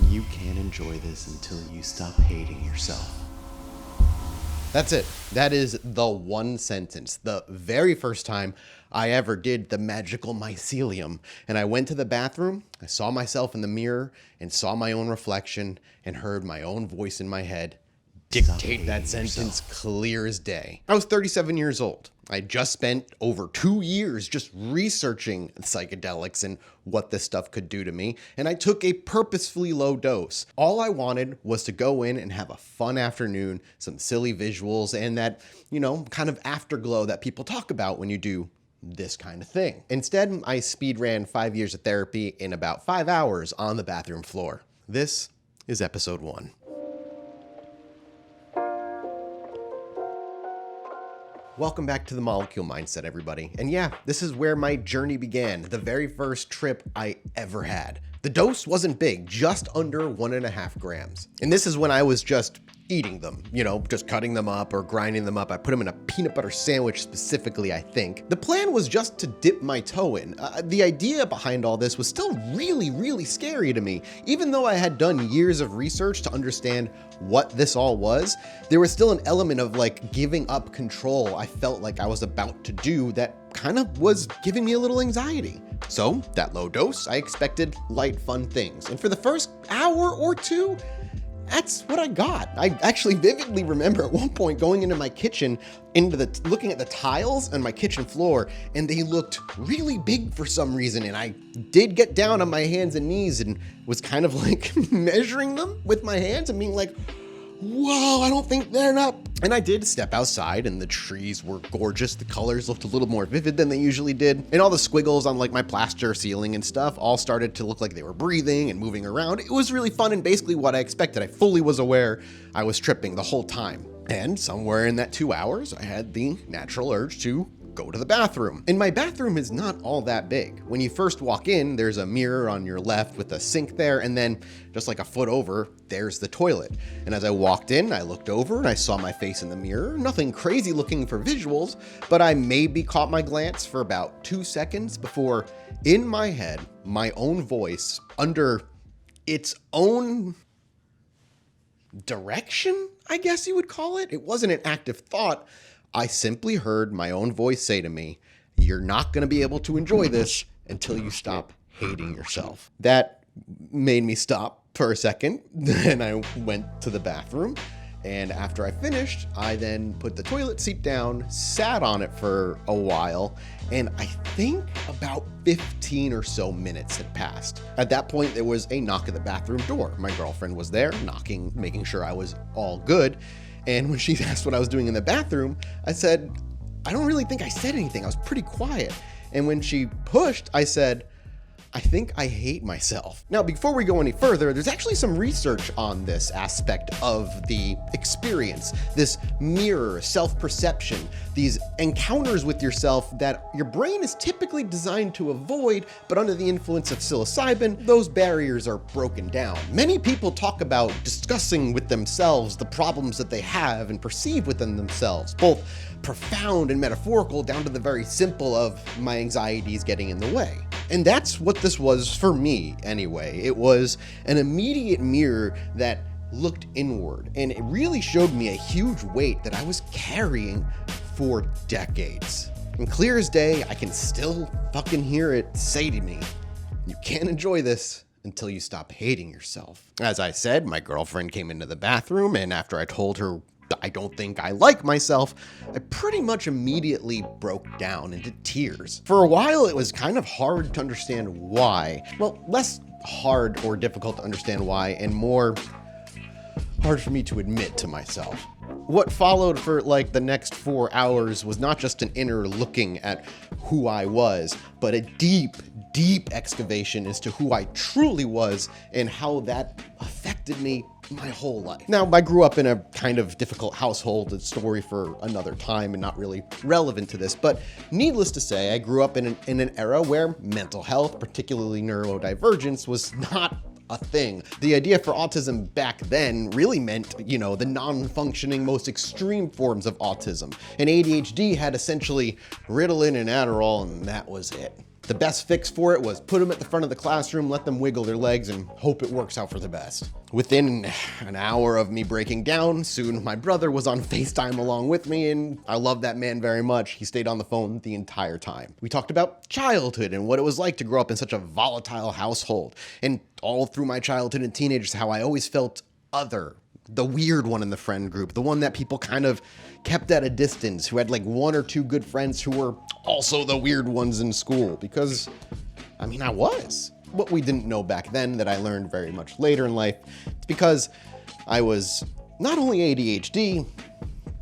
You can't enjoy this until you stop hating yourself. That's it. That is the one sentence. The very first time I ever did the magical mycelium. And I went to the bathroom, I saw myself in the mirror and saw my own reflection and heard my own voice in my head dictate that sentence clear as day. I was 37 years old. I just spent over 2 years just researching psychedelics and what this stuff could do to me, and I took a purposefully low dose. All I wanted was to go in and have a fun afternoon, some silly visuals, and that, kind of afterglow that people talk about when you do this kind of thing. Instead, I speed ran 5 years of therapy in about 5 hours on the bathroom floor. This is episode 1. Welcome back to the Molecule Mindset, everybody. And yeah, this is where my journey began, the very first trip I ever had. The dose wasn't big, just under 1.5 grams. And this is when I was just eating them, just cutting them up or grinding them up. I put them in a peanut butter sandwich specifically, I think. The plan was just to dip my toe in. The idea behind all this was still really, really scary to me. Even though I had done years of research to understand what this all was, there was still an element of giving up control I felt like I was about to do that kind of was giving me a little anxiety. So that low dose, I expected light, fun things. And for the first hour or two, that's what I got. I actually vividly remember at one point going into my kitchen, looking at the tiles on my kitchen floor, and they looked really big for some reason. And I did get down on my hands and knees and was kind of measuring them with my hands and being like, whoa, I don't think they're enough. And I did step outside and the trees were gorgeous. The colors looked a little more vivid than they usually did. And all the squiggles on my plaster ceiling and stuff all started to look like they were breathing and moving around. It was really fun and basically what I expected. I fully was aware I was tripping the whole time. And somewhere in that 2 hours, I had the natural urge to go to the bathroom. And my bathroom is not all that big. When you first walk in, there's a mirror on your left with a sink there, and then just like a foot over, there's the toilet. And as I walked in, I looked over and I saw my face in the mirror. Nothing crazy looking for visuals, but I maybe caught my glance for about 2 seconds before, in my head, my own voice, under its own direction, I guess you would call it. It wasn't an active thought. I simply heard my own voice say to me, "You're not going to be able to enjoy this until you stop hating yourself." That made me stop for a second. Then I went to the bathroom. And after I finished, I then put the toilet seat down, sat on it for a while, and I think about 15 or so minutes had passed. At that point, there was a knock at the bathroom door. My girlfriend was there, knocking, making sure I was all good. And when she asked what I was doing in the bathroom, I said, I don't really think I said anything. I was pretty quiet. And when she pushed, I said, I think I hate myself. Now, before we go any further, there's actually some research on this aspect of the experience, this mirror, self-perception, these encounters with yourself that your brain is typically designed to avoid, but under the influence of psilocybin, those barriers are broken down. Many people talk about discussing with themselves the problems that they have and perceive within themselves, both profound and metaphorical down to the very simple of my anxieties getting in the way. And that's what this was for me anyway. It was an immediate mirror that looked inward, and it really showed me a huge weight that I was carrying for decades. And clear as day, I can still fucking hear it say to me, you can't enjoy this until you stop hating yourself. As I said, my girlfriend came into the bathroom, and after I told her I don't think I like myself, I pretty much immediately broke down into tears. For a while, it was kind of hard to understand why. Well, less hard or difficult to understand why, and more hard for me to admit to myself. What followed for the next 4 hours was not just an inner looking at who I was, but a deep, deep excavation as to who I truly was and how that affected me my whole life. Now, I grew up in a kind of difficult household, a story for another time and not really relevant to this, but needless to say, I grew up in an era where mental health, particularly neurodivergence, was not a thing. The idea for autism back then really meant, the non-functioning, most extreme forms of autism. And AuDHD had essentially Ritalin and Adderall, and that was it. The best fix for it was put them at the front of the classroom, let them wiggle their legs, and hope it works out for the best. Within an hour of me breaking down, soon my brother was on FaceTime along with me, and I love that man very much. He stayed on the phone the entire time. We talked about childhood and what it was like to grow up in such a volatile household, and all through my childhood and teenagers, how I always felt other, the weird one in the friend group, the one that people kind of kept at a distance, who had like one or two good friends who were also the weird ones in school, because, I mean, I was. What we didn't know back then that I learned very much later in life, it's because I was not only ADHD,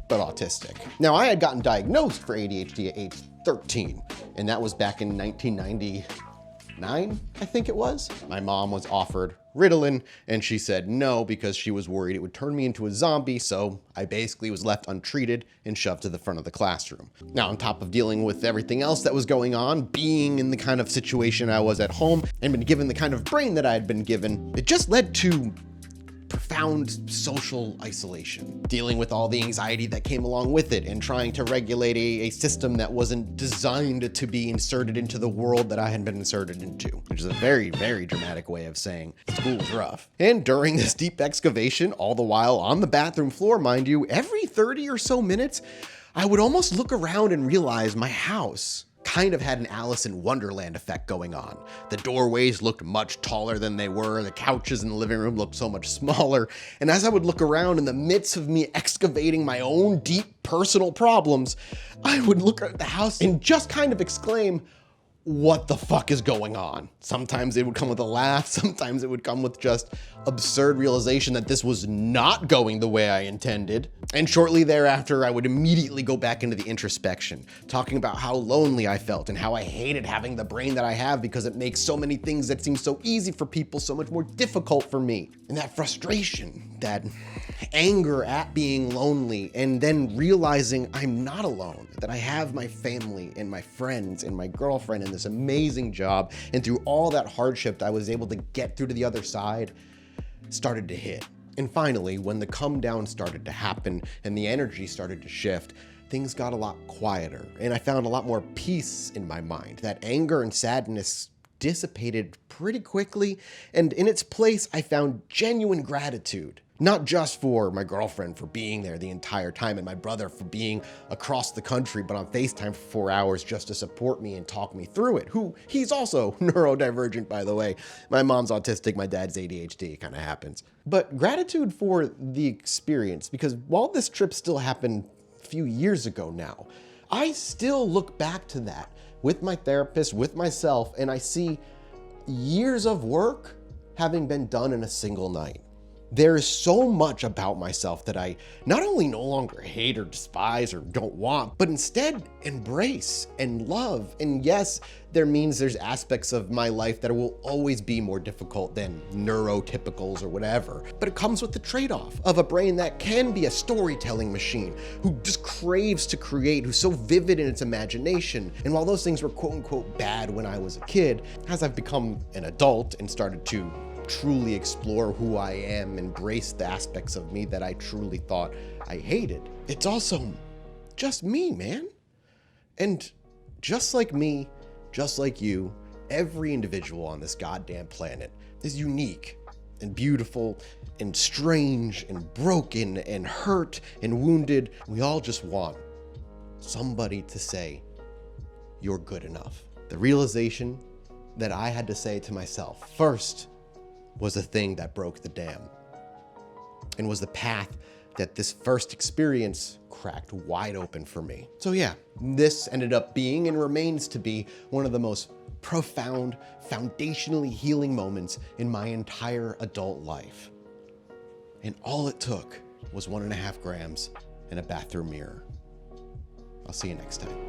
but autistic. Now, I had gotten diagnosed for ADHD at age 13, and that was back in 1999, I think it was. My mom was offered Ritalin, and she said no because she was worried it would turn me into a zombie, so I basically was left untreated and shoved to the front of the classroom. Now, on top of dealing with everything else that was going on, being in the kind of situation I was at home, and been given the kind of brain that I had been given, it just led to profound social isolation, dealing with all the anxiety that came along with it, and trying to regulate a system that wasn't designed to be inserted into the world that I had been inserted into, which is a very, very dramatic way of saying school was rough. And during this deep excavation, all the while on the bathroom floor, mind you, every 30 or so minutes, I would almost look around and realize my house kind of had an Alice in Wonderland effect going on. The doorways looked much taller than they were, the couches in the living room looked so much smaller, and as I would look around in the midst of me excavating my own deep personal problems, I would look at the house and just kind of exclaim, what the fuck is going on? Sometimes it would come with a laugh, sometimes it would come with just absurd realization that this was not going the way I intended. And shortly thereafter, I would immediately go back into the introspection, talking about how lonely I felt and how I hated having the brain that I have because it makes so many things that seem so easy for people so much more difficult for me. And that frustration, that anger at being lonely, and then realizing I'm not alone, that I have my family and my friends and my girlfriend and this amazing job, and through all that hardship I was able to get through to the other side, started to hit. And finally, when the come down started to happen and the energy started to shift, things got a lot quieter, and I found a lot more peace in my mind. That anger and sadness dissipated pretty quickly, and in its place, I found genuine gratitude. Not just for my girlfriend for being there the entire time and my brother for being across the country, but on FaceTime for 4 hours just to support me and talk me through it. He's also neurodivergent, by the way. My mom's autistic, my dad's ADHD, it kind of happens. But gratitude for the experience, because while this trip still happened a few years ago now, I still look back to that with my therapist, with myself, and I see years of work having been done in a single night. There is so much about myself that I not only no longer hate or despise or don't want, but instead embrace and love. And yes, there's aspects of my life that will always be more difficult than neurotypicals or whatever. But it comes with the trade-off of a brain that can be a storytelling machine, who just craves to create, who's so vivid in its imagination. And while those things were quote unquote bad when I was a kid, as I've become an adult and started to truly explore who I am, embrace the aspects of me that I truly thought I hated, it's also just me, man. And just like me, just like you, every individual on this goddamn planet is unique and beautiful and strange and broken and hurt and wounded. We all just want somebody to say, you're good enough. The realization that I had to say to myself first was the thing that broke the dam, and was the path that this first experience cracked wide open for me. So yeah, this ended up being and remains to be one of the most profound, foundationally healing moments in my entire adult life. And all it took was 1.5 grams and a bathroom mirror. I'll see you next time.